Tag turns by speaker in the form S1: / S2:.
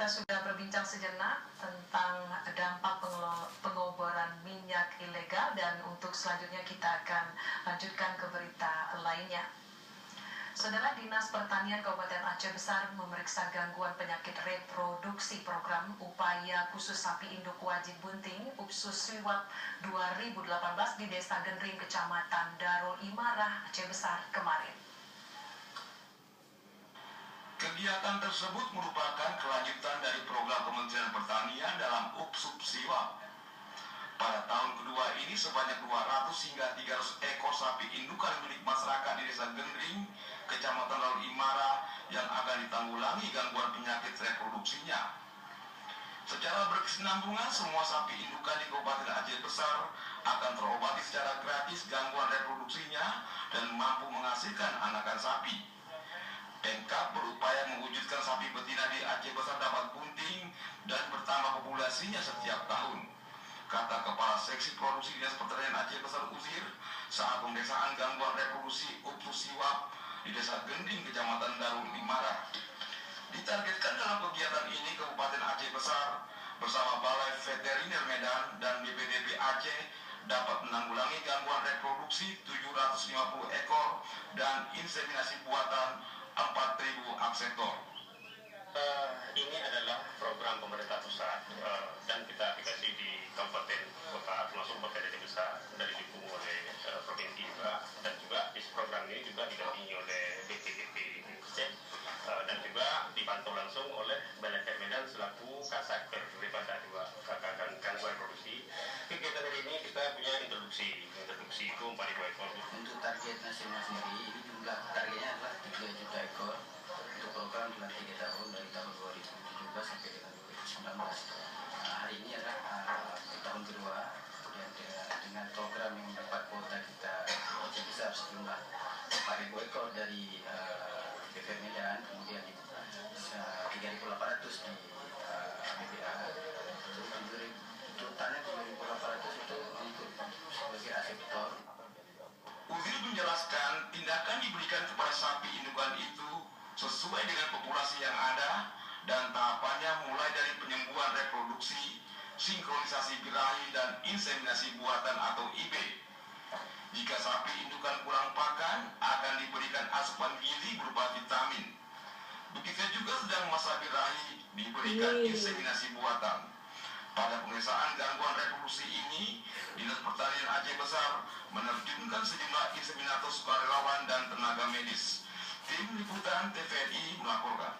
S1: sudah berbincang sejenak tentang dampak pengoboran minyak ilegal, dan untuk selanjutnya kita akan lanjutkan ke berita lainnya. Saudara, Dinas Pertanian Kabupaten Aceh Besar memeriksa gangguan penyakit reproduksi program upaya khusus sapi induk wajib bunting UPSUS-SIWAP 2018 di Desa Gendring, Kecamatan Darul Imarah, Aceh Besar kemarin.
S2: Kegiatan tersebut merupakan kelanjutan dari program Kementerian Pertanian dalam UPSUS-SIWAP. Pada tahun kedua ini sebanyak 200 hingga 300 ekor sapi indukan milik masyarakat di Desa Gendring, Kecamatan Darul Imarah yang akan ditanggulangi gangguan penyakit reproduksinya. Secara berkesinambungan, semua sapi indukan di Kabupaten Aceh Besar akan terobati secara gratis gangguan reproduksinya dan mampu menghasilkan anakan sapi. Pemkab berupaya mewujudkan sapi betina di Aceh Besar dapat bunting dan bertambah populasinya setiap tahun, kata Kepala Seksi Produksi Dinas Pertanian Aceh Besar Uzir saat pemeriksaan gangguan reproduksi UPSUS-SIWAP di Desa Gending, Kecamatan Darul Imarah. Ditargetkan dalam kegiatan ini Kabupaten Aceh Besar bersama Balai Veteriner Medan dan BPDB Aceh dapat menanggulangi gangguan reproduksi 750 ekor dan inseminasi buatan 4.000 aksetor.
S3: Ini adalah program pemerintah pusat dan kita aplikasi di kabupaten kota termasuk Kabupaten Aceh Besar dari didukung oleh provinsi juga, dan juga di program ini juga didampingi oleh BPDB Aceh dan juga dipantau langsung oleh Balai Medan selaku Kasatker daripada gangguan produksi. Kegiatan hari ini kita punya introduksi itu 4.000 ekor.
S4: Untuk target nasional sendiri, ini jumlah targetnya adalah 3 juta ekor untuk program dalam 3 tahun dari tahun 2017 sampai dengan 2019. Hari ini adalah tahun kedua, kemudian dengan program yang mendapat kuota kita Aceh Besar sejumlah 4.000 ekor dari BP Medan, kemudian 3.800 di BPA. Totalnya 3.800 itu untuk sebagai aseptor.
S2: Uzir menjelaskan tindakan diberikan kepada sapi indukan itu sesuai dengan populasi yang ada dan tahapannya mulai dari penyembuhan reproduksi, sinkronisasi birahi, dan inseminasi buatan atau IB. Jika sapi indukan kurang pakan, akan diberikan asupan gizi berupa vitamin. Begitu juga sedang masa birahi, diberikan inseminasi buatan. Pada pemeriksaan gangguan reproduksi ini, Dinas Pertanian Aceh Besar menerjunkan sejumlah inseminator sukarelawan dan tenaga medis. Tim Liputan TVRI melaporkan.